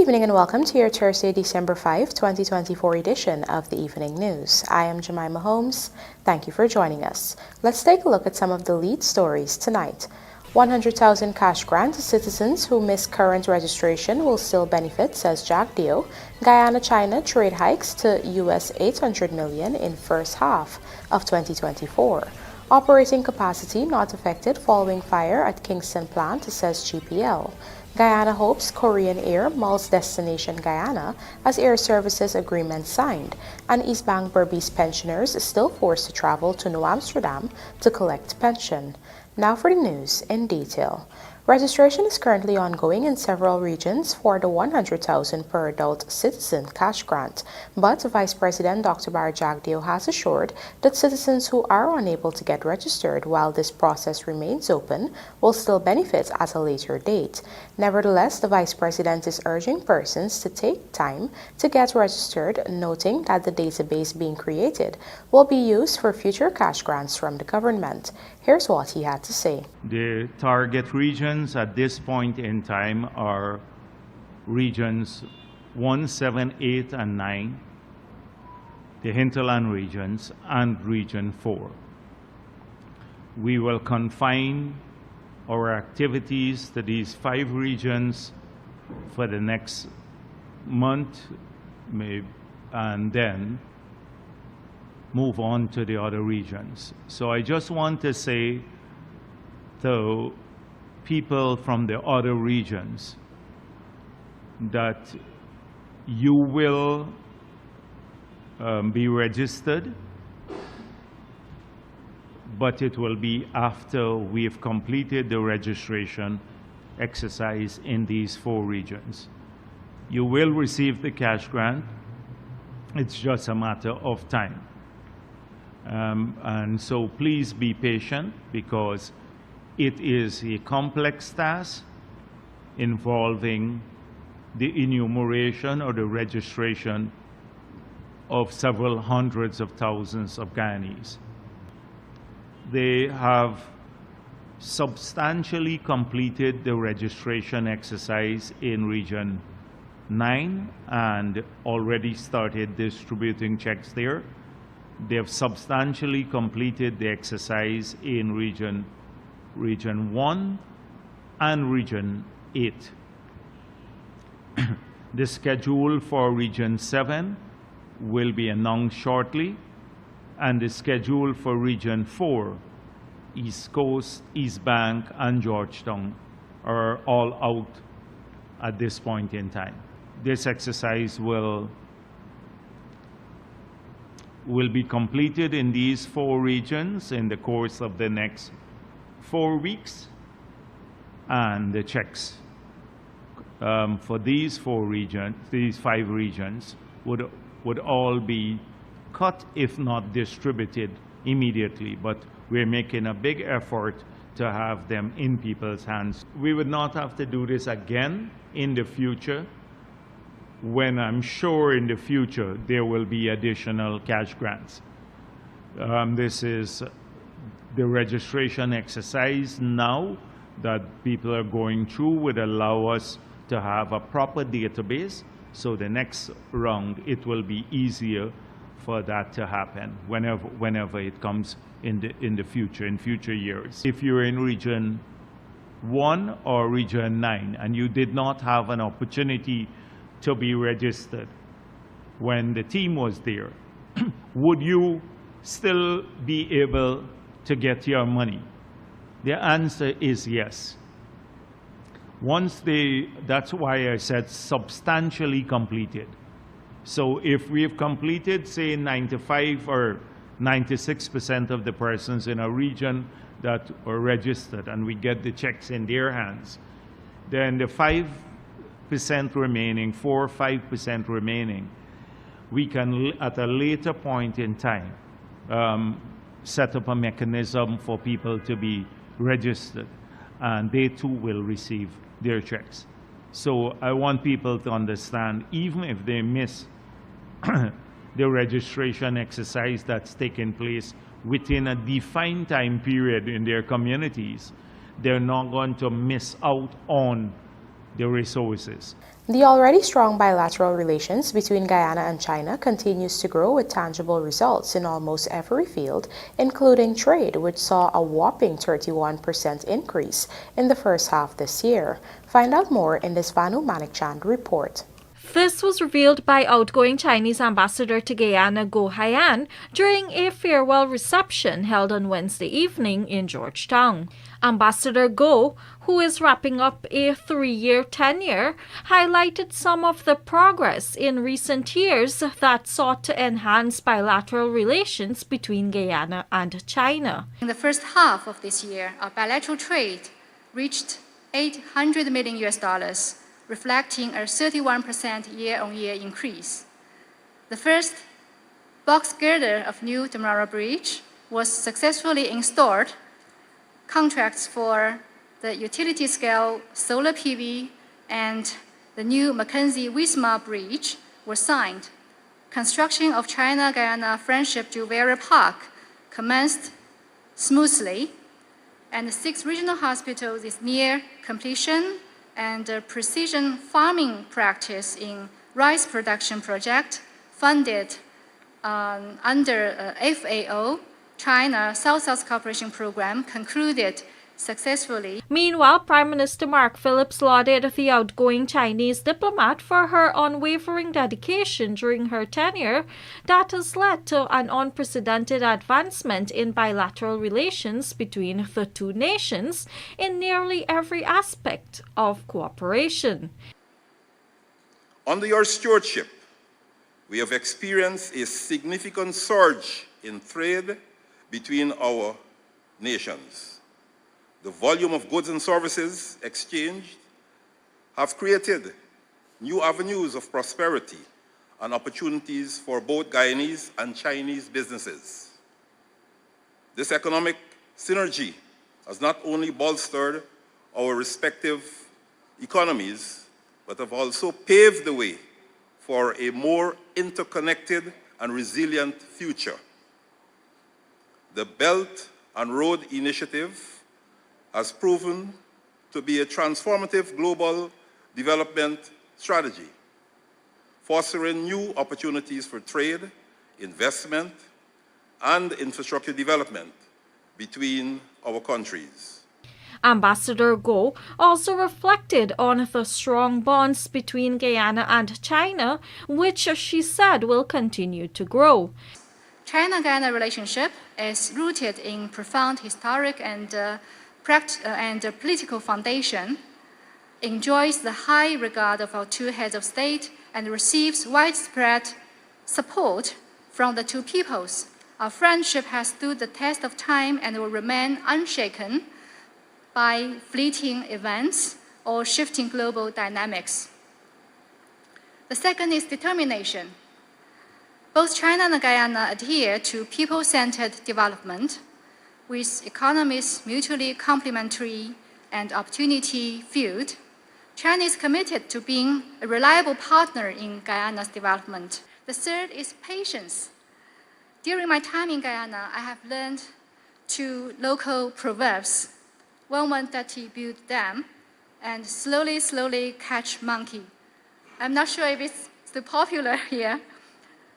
evening and welcome to your Thursday, December 5, 2024 edition of the Evening News. I am Jemima Holmes. Thank you for joining us. Let's take a look at some of the lead stories tonight. 100,000 cash grant to citizens who miss current registration will still benefit, says JAGDEO. Guyana-China trade hikes to US $800 million in first half of 2024. Operating capacity not affected following fire at Kingston plant, says GPL. Guyana hopes Korean Air MULLS destination Guyana as air services agreement signed, and East Bank BERBICE pensioners still forced to travel to New Amsterdam to collect pension. Now for the news in detail. Registration is currently ongoing in several regions for the 100,000 per adult citizen cash grant, but Vice President Dr. JAGDEO has assured that citizens who are unable to get registered while this process remains open will still benefit at a later date. Nevertheless, the Vice President is urging persons to take time to get registered, noting that the database being created will be used for future cash grants from the government. Here's what he had to say. The target regions at this point in time are regions 1, 7, 8, and 9, the hinterland regions, and region 4. We will confine our activities to these 5 regions for the next month, maybe, and then move on to the other regions. So I just want to say to people from the other regions that you will be registered, but it will be after we've completed the registration exercise in these 4 regions. You will receive the cash grant. It's just a matter of time. And so please be patient, because it is a complex task involving the enumeration or the registration of several hundreds of thousands of Guyanese. They have substantially completed the registration exercise in Region 9 and already started distributing checks there. They have substantially completed the exercise in Region 1 and Region 8. The schedule for Region 7 will be announced shortly, and the schedule for Region 4, East Coast, East Bank, and Georgetown are all out at this point in time. This exercise will be completed in these 4 regions in the course of the next 4 weeks, and the checks for these 5 regions would all be cut, if not distributed immediately. But we're making a big effort to have them in people's hands. We would not have to do this again in the future, when I'm sure in the future there will be additional cash grants. This is the registration exercise now that people are going through would allow us to have a proper database, so the next round it will be easier for that to happen whenever it comes in the future, in future years. If you're in Region 1 or Region 9 and you did not have an opportunity to be registered when the team was there, would you still be able to get your money? The answer is yes. That's why I said substantially completed. So if we've completed, say, 95 or 96% of the persons in a region that are registered, and we get the checks in their hands, then the 5% remaining, 4 or 5% remaining, we can, at a later point in time, set up a mechanism for people to be registered, and they too will receive their checks. So I want people to understand, even if they miss the registration exercise that's taken place within a defined time period in their communities, they're not going to miss out on the resources. The already strong bilateral relations between Guyana and China continues to grow with tangible results in almost every field, including trade, which saw a whopping 31% increase in the first half this year. Find out more in this Vanu Manikchand report. This was revealed by outgoing Chinese ambassador to Guyana, Go Haiyan, during a farewell reception held on Wednesday evening in Georgetown. Ambassador Go, who is wrapping up a 3-year tenure, highlighted some of the progress in recent years that sought to enhance bilateral relations between Guyana and China. In the first half of this year, our bilateral trade reached $800 million, reflecting a 31% year-on-year increase. The first box girder of New Demerara Bridge was successfully installed. Contracts for the utility-scale solar PV and the new Mackenzie-Wismar Bridge were signed. Construction of China-Guyana Friendship Juvera Park commenced smoothly, and the 6 regional hospitals is near completion, and the precision farming practice in rice production project funded under FAO, China South-South Cooperation Program, concluded successfully. Meanwhile, Prime Minister Mark Phillips lauded the outgoing Chinese diplomat for her unwavering dedication during her tenure that has led to an unprecedented advancement in bilateral relations between the two nations in nearly every aspect of cooperation. Under your stewardship, we have experienced a significant surge in trade between our nations. The volume of goods and services exchanged have created new avenues of prosperity and opportunities for both Guyanese and Chinese businesses. This economic synergy has not only bolstered our respective economies, but have also paved the way for a more interconnected and resilient future. The Belt and Road Initiative has proven to be a transformative global development strategy, fostering new opportunities for trade, investment, and infrastructure development between our countries. Ambassador Go also reflected on the strong bonds between Guyana and China, which she said will continue to grow. China-Guyana relationship is rooted in profound historic and political foundation, enjoys the high regard of our two heads of state, and receives widespread support from the two peoples. Our friendship has stood the test of time and will remain unshaken by fleeting events or shifting global dynamics. The second is determination. Both China and Guyana adhere to people-centered development, with economies mutually complementary and opportunity-filled. China is committed to being a reliable partner in Guyana's development. The third is patience. During my time in Guyana, I have learned 2 local proverbs: 1-1-30 build dam, and slowly catch monkey. I'm not sure if it's so popular here.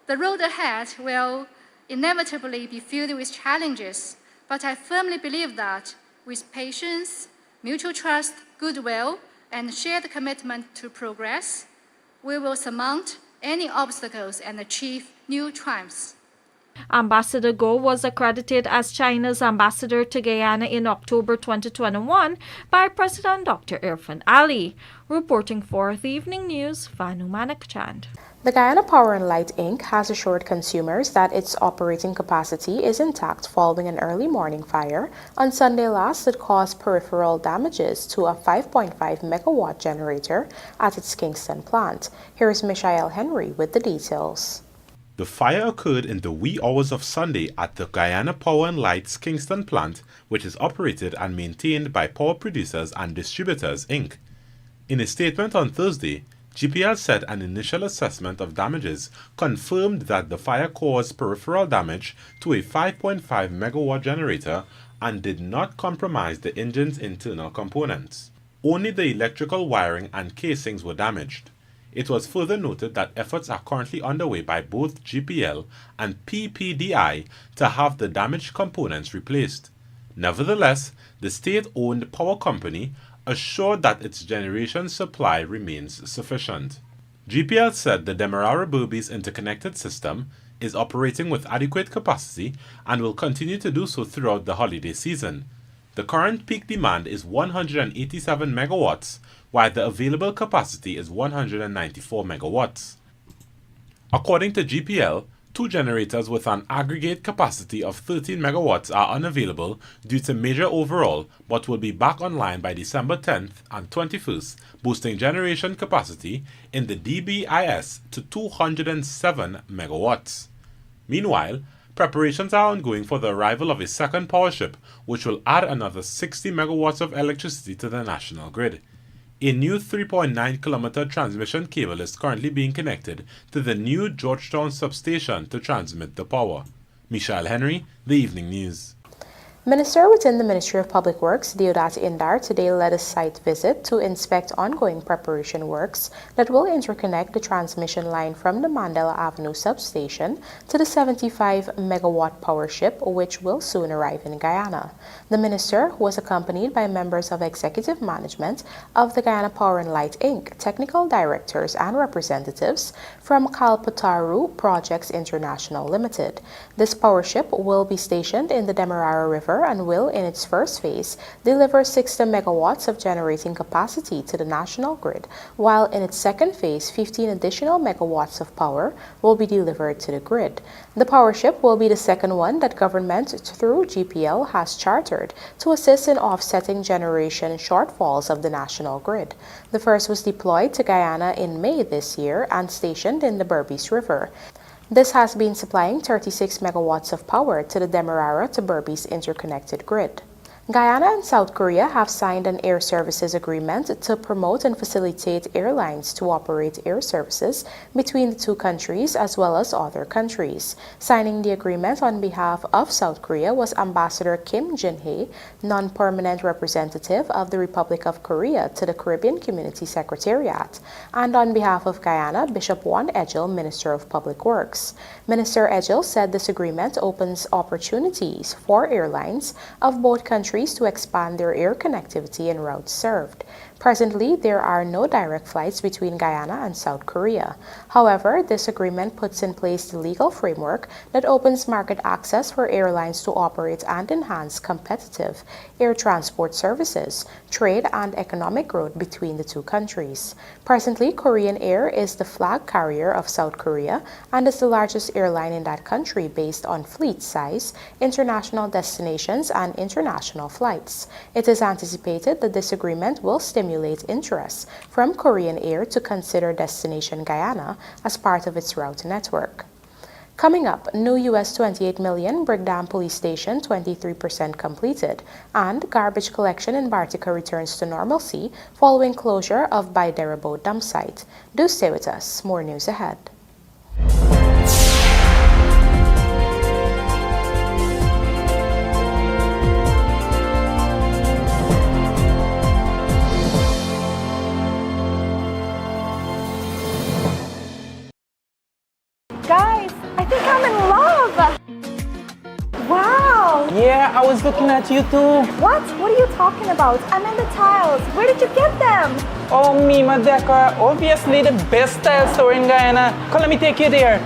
The road ahead will inevitably be filled with challenges, but I firmly believe that with patience, mutual trust, goodwill, and shared commitment to progress, we will surmount any obstacles and achieve new triumphs. Ambassador Go was accredited as China's ambassador to Guyana in October 2021 by President Dr. Irfan Ali. Reporting for the Evening News, Vanu Manikchand. The Guyana Power and Light Inc. has assured consumers that its operating capacity is intact following an early morning fire on Sunday last that caused peripheral damages to a 5.5 megawatt generator at its Kingston plant. Here is Michael Henry with the details. The fire occurred in the wee hours of Sunday at the Guyana Power and Light's Kingston plant, which is operated and maintained by Power Producers and Distributors, Inc. In a statement on Thursday, GPL said an initial assessment of damages confirmed that the fire caused peripheral damage to a 5.5 megawatt generator and did not compromise the engine's internal components. only the electrical wiring and casings were damaged. It was further noted that efforts are currently underway by both GPL and PPDI to have the damaged components replaced. Nevertheless, the state-owned power company assured that its generation supply remains sufficient. GPL said the Demerara-Berbice interconnected system is operating with adequate capacity and will continue to do so throughout the holiday season. The current peak demand is 187 megawatts, while the available capacity is 194 megawatts. According to GPL, 2 generators with an aggregate capacity of 13 megawatts are unavailable due to major overhaul but will be back online by December 10th and 21st, boosting generation capacity in the DBIS to 207 megawatts. Meanwhile, preparations are ongoing for the arrival of a second power ship, which will add another 60 megawatts of electricity to the national grid. A new 3.9-kilometer transmission cable is currently being connected to the new Georgetown substation to transmit the power. Michelle Henry, The Evening News. Minister within the Ministry of Public Works, Deodat Indar, today led a site visit to inspect ongoing preparation works that will interconnect the transmission line from the Mandela Avenue substation to the 75-megawatt power ship, which will soon arrive in Guyana. The minister was accompanied by members of executive management of the Guyana Power and Light Inc., technical directors and representatives from Kalpataru Projects International Limited. This power ship will be stationed in the Demerara River and will, in its first phase, deliver 60 megawatts of generating capacity to the national grid, while in its second phase, 15 additional megawatts of power will be delivered to the grid. The power ship will be the second one that government, through GPL, has chartered to assist in offsetting generation shortfalls of the national grid. The first was deployed to Guyana in May this year and stationed in the BERBICE River. This has been supplying 36 megawatts of power to the Demerara to BERBICE interconnected grid. Guyana and South Korea have signed an air services agreement to promote and facilitate airlines to operate air services between the two countries as well as other countries. Signing the agreement on behalf of South Korea was Ambassador Kim Jin-hae, non-permanent representative of the Republic of Korea to the Caribbean Community Secretariat, and on behalf of Guyana, Bishop Juan Edgel, Minister of Public Works. Minister Edgel said this agreement opens opportunities for airlines of both countries to expand their air connectivity and routes served. Presently, there are no direct flights between Guyana and South Korea. However, this agreement puts in place the legal framework that opens market access for airlines to operate and enhance competitive air transport services, trade, and economic growth between the two countries. Presently, Korean Air is the flag carrier of South Korea and is the largest airline in that country based on fleet size, international destinations, and international flights. It is anticipated that this agreement will stimulate interest from Korean Air to consider destination Guyana as part of its route network. Coming up, new US $28 million Brickdam police station 23% completed, and garbage collection in Bartica returns to normalcy following closure of Biderabo dump site. Do stay with us, more news ahead. Guys, I think I'm in love! Wow! Yeah, I was looking at you too. What? What are you talking about? I'm in the tiles. Where did you get them? Oh, Mima Decor, obviously the best tile store in Guyana. Come, let me take you there.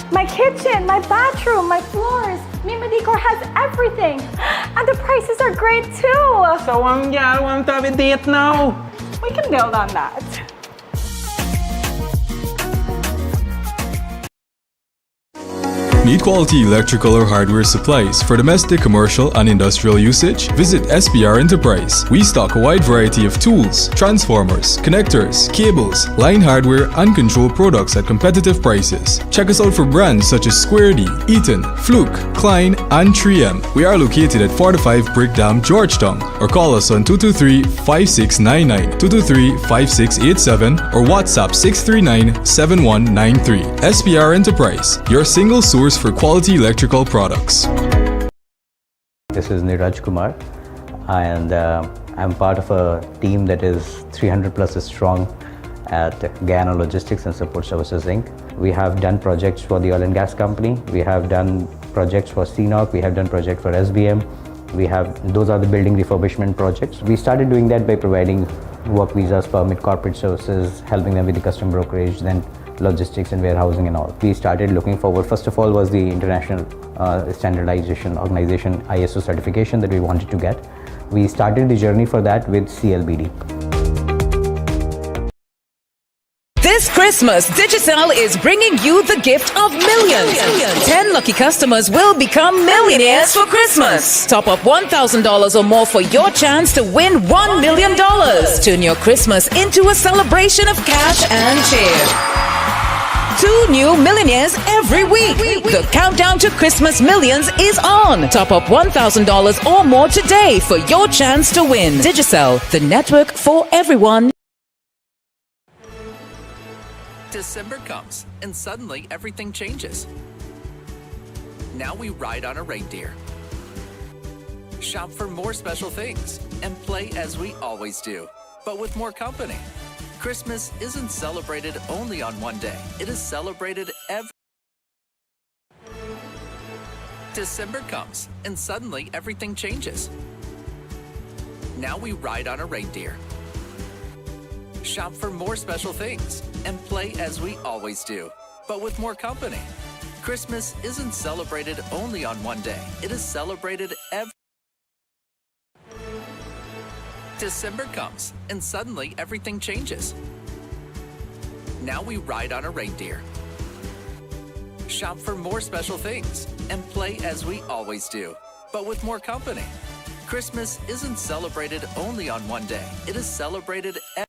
My kitchen, my bathroom, my floors. Mima Decor has everything. And the prices are great too. So, yeah, I want to have a date now. We can build on that. Need quality electrical or hardware supplies for domestic, commercial, and industrial usage? Visit SPR Enterprise. We stock a wide variety of tools, transformers, connectors, cables, line hardware, and control products at competitive prices. Check us out for brands such as Square D, Eaton, Fluke, Klein, and 3M. We are located at 45 Brickdam, Georgetown, or call us on 223-5699, 223-5687, or WhatsApp 639-7193. SPR Enterprise, your single source for quality electrical products. This is Niraj Kumar. and I'm part of a team that is 300 plus strong at Guyana Logistics and Support Services Inc. We have done projects for the oil and gas company. We have done projects for CNOC. We have done projects for SBM. Those are the building refurbishment projects. We started doing that by providing work visas, permit, corporate services, helping them with the custom brokerage, then logistics and warehousing and all. We started looking forward. First of all was the international standardization organization ISO certification that we wanted to get. We started the journey for that with CLBD. This Christmas, Digicel is bringing you the gift of millions. 10 lucky customers will become millionaires for Christmas. Top up $1,000 or more for your chance to win $1 million. Turn your Christmas into a celebration of cash and cheer. 2 new millionaires every week. The countdown to Christmas millions is on. Top up $1,000 or more today for your chance to win. Digicel, the network for everyone. December comes, and suddenly everything changes. Now we ride on a reindeer, shop for more special things, and play as we always do, but with more company. Christmas isn't celebrated only on one day. It is celebrated every... December comes, and suddenly everything changes. Now we ride on a reindeer, shop for more special things, and play as we always do, but with more company. Christmas isn't celebrated only on one day. It is celebrated every... December comes, and suddenly everything changes. Now we ride on a reindeer, shop for more special things, and play as we always do, but with more company. Christmas isn't celebrated only on one day. It is celebrated every...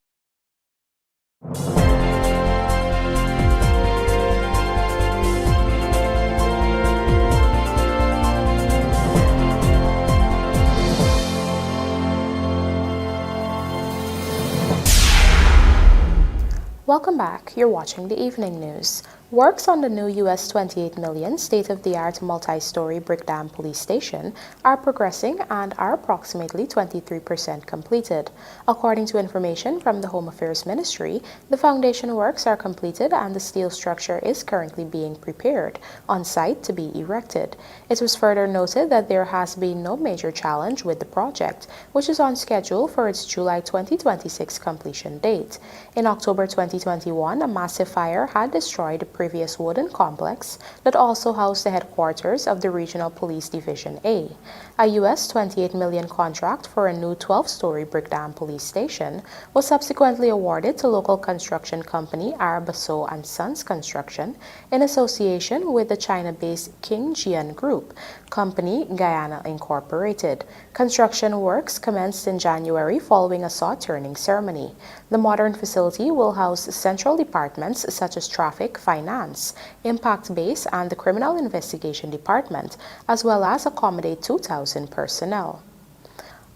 Welcome back. You're watching the Evening News. Works on the new US $28 million state-of-the-art multi-story Brickdam police station are progressing and are approximately 23% completed. According to information from the Home Affairs Ministry, the foundation works are completed and the steel structure is currently being prepared on site to be erected. It was further noted that there has been no major challenge with the project, which is on schedule for its July 2026 completion date. In October 2021, a massive fire had destroyed the previous wooden complex that also housed the headquarters of the Regional Police Division A. A US $28 million contract for a new 12-story Brickdam police station was subsequently awarded to local construction company Arabaso and Sons Construction in association with the China-based King Jian Group Company Guyana Incorporated. Construction works commenced in January following a saw-turning ceremony. The modern facility will house central departments such as traffic, finance, impact base, and the criminal investigation department, as well as accommodate 2,000 personnel.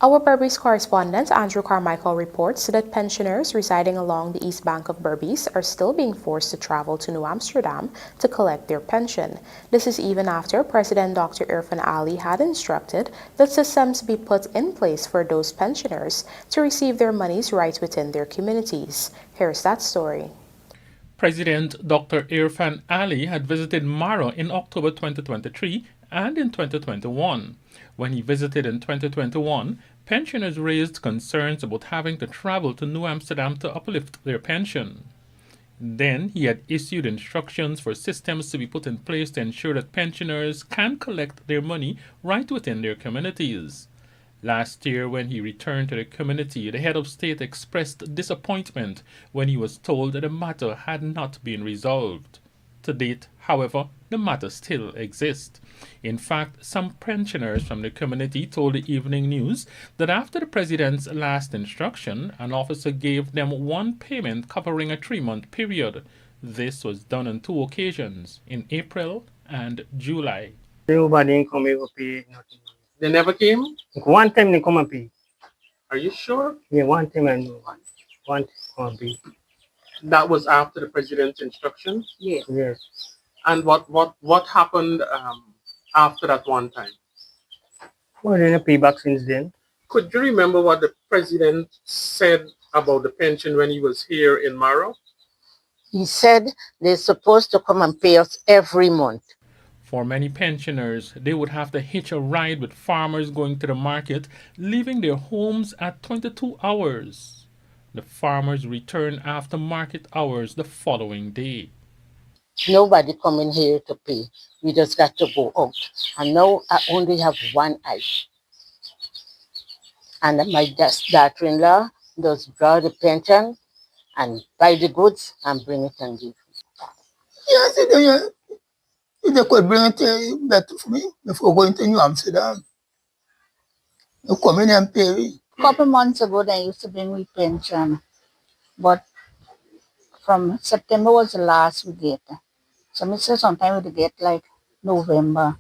Our BERBICE correspondent Andrew Carmichael reports that pensioners residing along the east bank of BERBICE are still being forced to travel to New Amsterdam to collect their pension. This is even after President Dr. Irfan Ali had instructed that systems be put in place for those pensioners to receive their monies right within their communities. Here's that story. President Dr. Irfan Ali had visited Mara in October 2023 and in 2021. When he visited in 2021, pensioners raised concerns about having to travel to New Amsterdam to uplift their pension. Then he had issued instructions for systems to be put in place to ensure that pensioners can collect their money right within their communities. Last year, when he returned to the community, the head of state expressed disappointment when he was told that the matter had not been resolved. To date, however, the matter still exists. In fact, some pensioners from the community told the Evening News that after the president's last instruction, an officer gave them one payment covering a 3-month period. This was done on 2 occasions, in April and July. Nobody come here to pay nothing. They never came? One time they come and pay. Are you sure? Yeah, one time I know. One time come and pay. That was after the president's instructions? Yes. Yes. And what happened after that one time? Well, then I pay back since then. Could you remember what the president said about the pension when he was here in Maro? He said they're supposed to come and pay us every month. For many pensioners, they would have to hitch a ride with farmers going to the market, leaving their homes at 22 hours. The farmers return after market hours the following day. Nobody coming here to pay. We just got to go out. And now I only have one eye. And my daughter-in-law does draw the pension and buy the goods and bring it and give. Yes, if they could bring it better for me before going to New Amsterdam. You come in and pay me. A couple months ago, they used to bring me pension. But from September was the last we get. So I said sometime we get like November.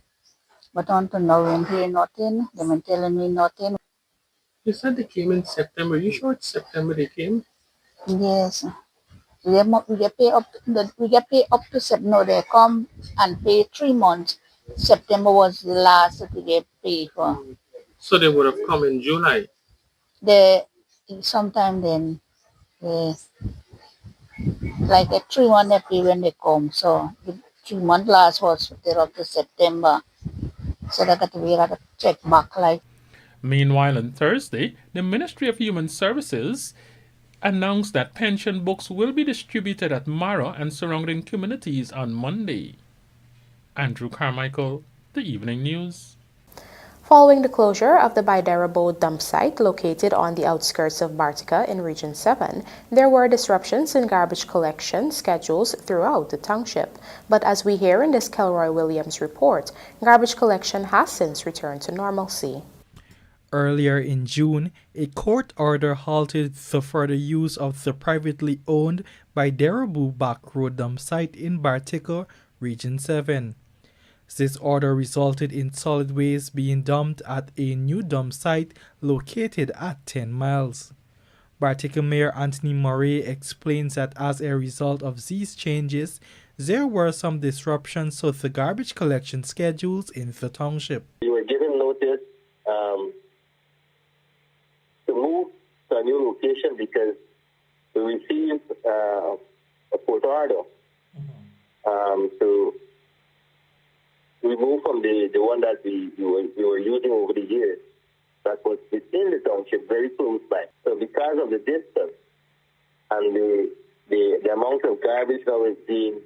But until now, we ain't hear nothing. They've been telling me nothing. You said they came in September. You sure it's September they came? Yes. We get paid up to September. No, they come and pay 3 months. September was the last that we get paid for. So they would have come in July? They sometime then, like a 3 month they pay when they come. So the 3 month last was there up to September. So they got to wait at a check back like. Meanwhile, on Thursday, the Ministry of Human Services announced that pension books will be distributed at Mara and surrounding communities on Monday. Andrew Carmichael, The Evening News. Following the closure of the Bartica dump site located on the outskirts of Bartica in Region 7, there were disruptions in garbage collection schedules throughout the township. But as we hear in this Kelroy Williams report, garbage collection has since returned to normalcy. Earlier in June, a court order halted the further use of the privately owned Bartica Back Road dump site in Bartica, Region 7. This order resulted in solid waste being dumped at a new dump site located at 10 miles. Bartica Mayor Anthony Murray explains that as a result of these changes, there were some disruptions to the garbage collection schedules in the township. We were given notice to move to a new location because we received a court order to remove from the one that we were using over the years that was within the township, very close by. So because of the distance and the amount of garbage that was being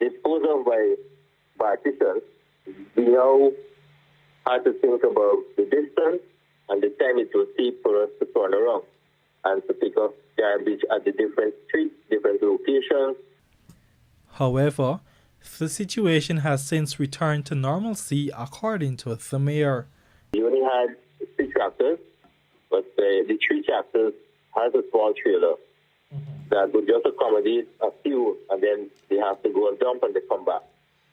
disposed of by participants, we now had to think about the distance and the time it would take for us to turn around and to pick up garbage at the different streets, different locations. However, the situation has since returned to normalcy according to the mayor. We only had 6 tractors, but the 3 tractors has a small trailer that would just accommodate a few, and then they have to go and dump and they come back.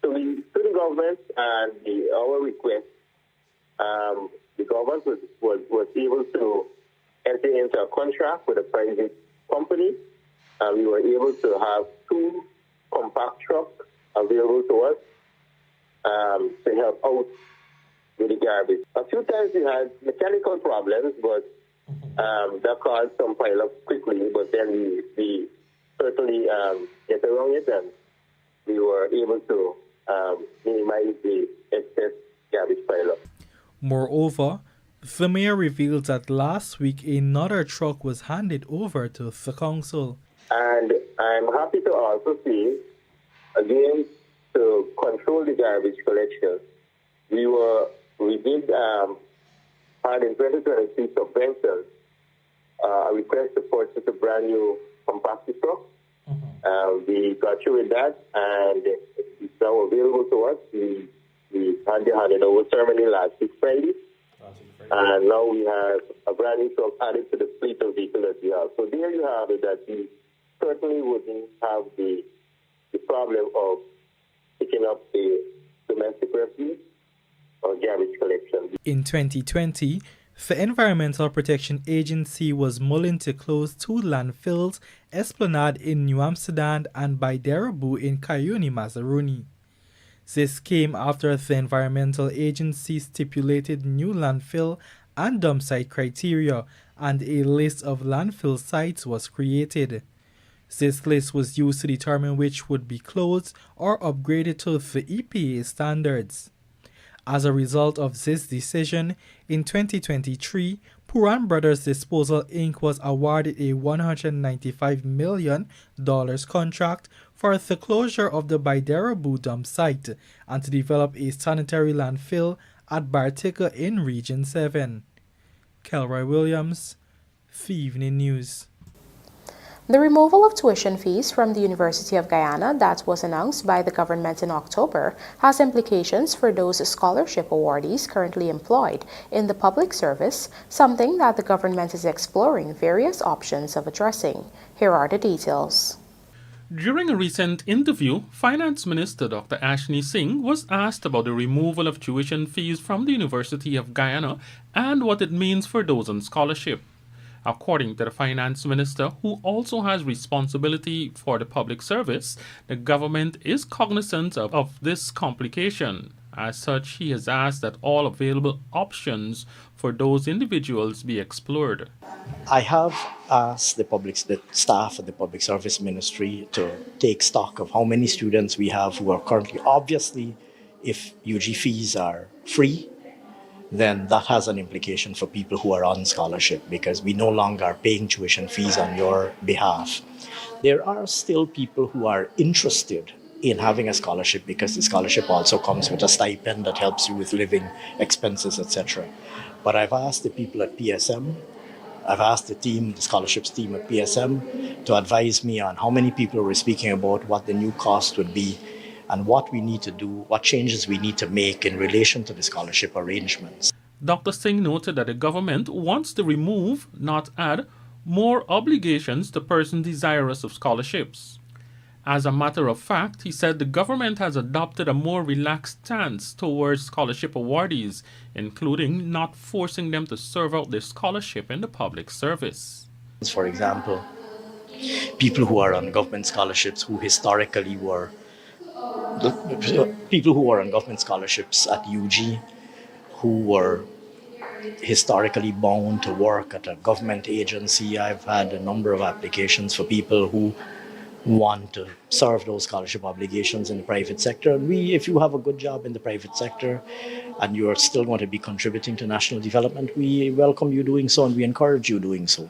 So we, to the government and our request, the government was able to enter into a contract with a private company, and we were able to have 2 compact trucks available to us to help out with the garbage. A few times we had mechanical problems, but that caused some pile up quickly, but then we certainly get around it, and we were able to minimize the excess garbage pile up. Moreover, the mayor revealed that last week another truck was handed over to the council. And I'm happy to also say, again, to control the garbage collection, we did had in 2023 subvention a request to purchase a brand new compactor truck. We got through with that, and it's now available to us. We had the handover ceremony last week Friday, and now we have a brand new truck added to the fleet of vehicles that we have. So there you have it, that we certainly wouldn't have the problem of picking up the domestic refuse or garbage collection. In 2020, the Environmental Protection Agency was mulling to close 2 landfills, Esplanade in New Amsterdam and Bartica in Cayuni, Mazaruni. This came after the Environmental Agency stipulated new landfill and dump site criteria, and a list of landfill sites was created. This list was used to determine which would be closed or upgraded to the EPA standards. As a result of this decision, in 2023, Puran Brothers Disposal Inc. was awarded a $195 million contract for the closure of the Biderabu dump site and to develop a sanitary landfill at Bartica in Region 7. Kelroy Williams, The Evening News. The removal of tuition fees from the University of Guyana that was announced by the government in October has implications for those scholarship awardees currently employed in the public service, something that the government is exploring various options of addressing. Here are the details. During a recent interview, Finance Minister Dr. Ashni Singh was asked about the removal of tuition fees from the University of Guyana and what it means for those on scholarship. According to the Finance Minister, who also has responsibility for the public service, the government is cognizant of this complication. As such, he has asked that all available options for those individuals be explored. I have asked the staff at the Public Service Ministry to take stock of how many students we have who are currently, obviously, if UG fees are free, then that has an implication for people who are on scholarship because we no longer are paying tuition fees on your behalf. There are still people who are interested in having a scholarship because the scholarship also comes with a stipend that helps you with living expenses, etc. But I've asked the people at PSM, I've asked the scholarships team at PSM to advise me on how many people we're speaking about, what the new cost would be, and what we need to do, what changes we need to make in relation to the scholarship arrangements. Dr. Singh noted that the government wants to remove, not add, more obligations to persons desirous of scholarships. As a matter of fact, he said the government has adopted a more relaxed stance towards scholarship awardees, including not forcing them to serve out their scholarship in the public service. For example, people who are on government scholarships who historically were people who are on government scholarships at UG who were historically bound to work at a government agency. I've had a number of applications for people who want to serve those scholarship obligations in the private sector. And if you have a good job in the private sector and you're still going to be contributing to national development, we welcome you doing so and we encourage you doing so.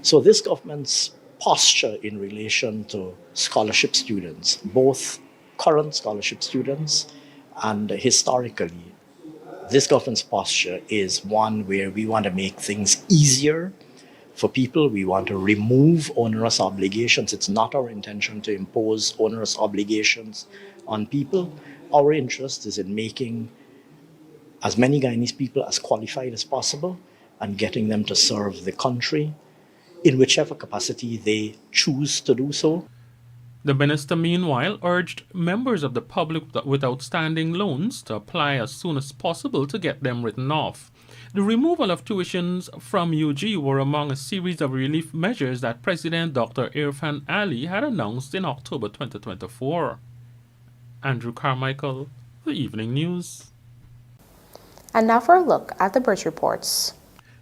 So this government's posture in relation to scholarship students, both current scholarship students and historically, this government's posture is one where we want to make things easier for people. We want to remove onerous obligations. It's not our intention to impose onerous obligations on people. Our interest is in making as many Guyanese people as qualified as possible and getting them to serve the country in whichever capacity they choose to do so. The minister, meanwhile, urged members of the public with outstanding loans to apply as soon as possible to get them written off. The removal of tuitions from UG were among a series of relief measures that President Dr. Irfan Ali had announced in October 2024. Andrew Carmichael, The Evening News. And now for a look at the bridge reports.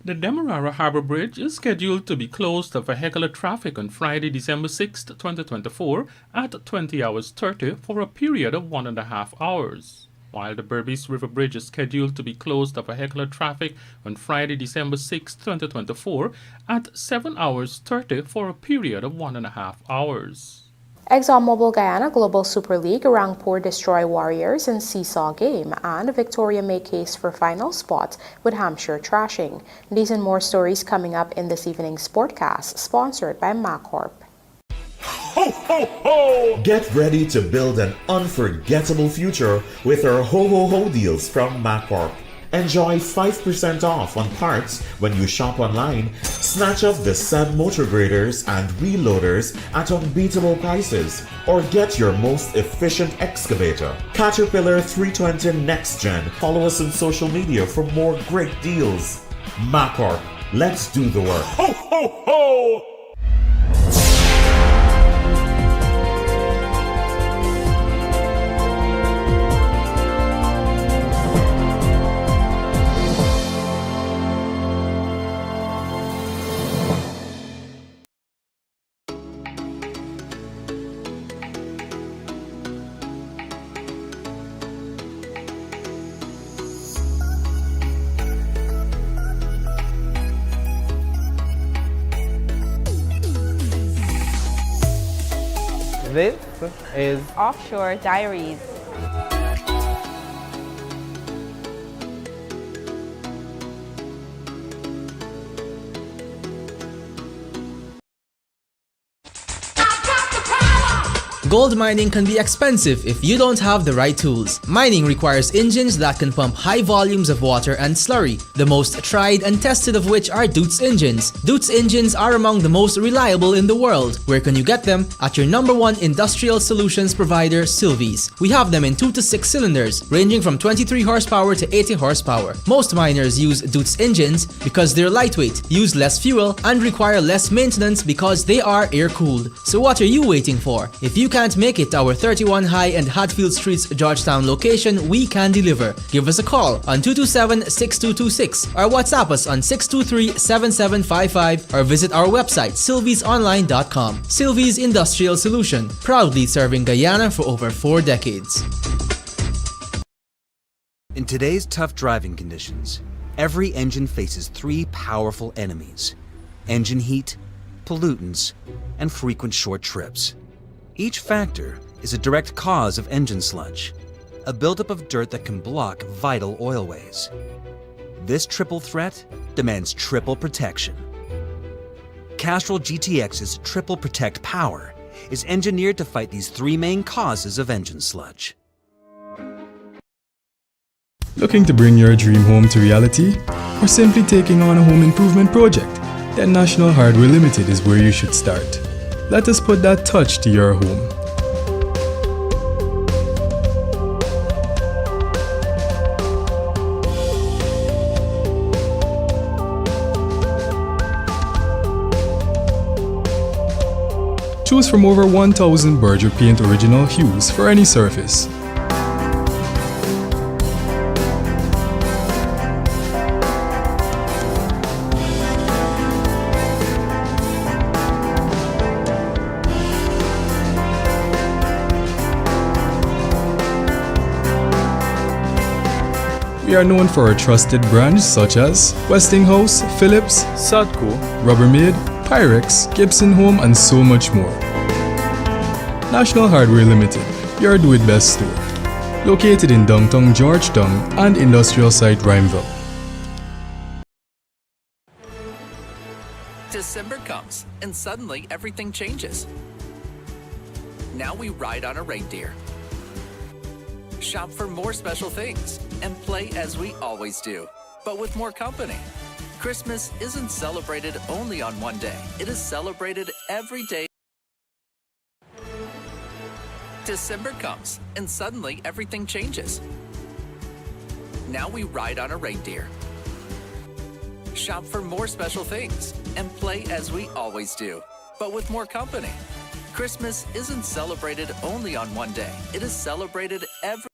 The Demerara Harbour Bridge is scheduled to be closed to vehicular traffic on Friday, December 6, 2024 at 20 hours 30 for a period of 1.5 hours. While the BERBICE River Bridge is scheduled to be closed to vehicular traffic on Friday, December 6, 2024 at 7 hours 30 for a period of 1.5 hours. ExxonMobil Guyana Global Super League Rangpur destroy Warriors in seesaw game, and Victoria make case for final spot with Hampshire trashing. These and more stories coming up in this evening's Sportcast, sponsored by MacCorp. Ho, ho, ho! Get ready to build an unforgettable future with our Ho Ho Ho deals from MacCorp. Enjoy 5% off on parts when you shop online. Snatch up the SEB motor graders and reloaders at unbeatable prices. Or get your most efficient excavator. Caterpillar 320 Next Gen. Follow us on social media for more great deals. MacCorp, let's do the work. Ho, ho, ho! This is Offshore Diaries. Gold mining can be expensive if you don't have the right tools. Mining requires engines that can pump high volumes of water and slurry, the most tried and tested of which are Doots engines. Doots engines are among the most reliable in the world. Where can you get them? At your #1 industrial solutions provider, Sylvies. We have them in 2 to 6 cylinders, ranging from 23 horsepower to 80 horsepower. Most miners use Doots engines because they're lightweight, use less fuel, and require less maintenance because they are air-cooled. So what are you waiting for? If you can't make it to our 31 High and Hatfield Streets Georgetown location, we can deliver. Give us a call on 227-6226 or WhatsApp us on 623-7755 or visit our website sylviesonline.com. Sylvies Industrial Solution, proudly serving Guyana for over 4 decades. In today's tough driving conditions, every engine faces 3 powerful enemies: engine heat, pollutants, and frequent short trips. Each factor is a direct cause of engine sludge, a buildup of dirt that can block vital oilways. This triple threat demands triple protection. Castrol GTX's Triple Protect Power is engineered to fight these 3 main causes of engine sludge. Looking to bring your dream home to reality? Or simply taking on a home improvement project? Then National Hardware Limited is where you should start. Let us put that touch to your home. Choose from over 1,000 Berger Paint original hues for any surface. We are known for our trusted brands such as Westinghouse, Philips, Sadco, Rubbermaid, Pyrex, Gibson Home, and so much more. National Hardware Limited, your do-it-best store. Located in downtown Georgetown and industrial site Rhymeville. December comes, and suddenly everything changes. Now we ride on a reindeer, shop for more special things, and play as we always do, but with more company. Christmas isn't celebrated only on one day. It is celebrated every day. December comes, and suddenly everything changes. Now we ride on a reindeer, shop for more special things, and play as we always do, but with more company. Christmas isn't celebrated only on one day. It is celebrated every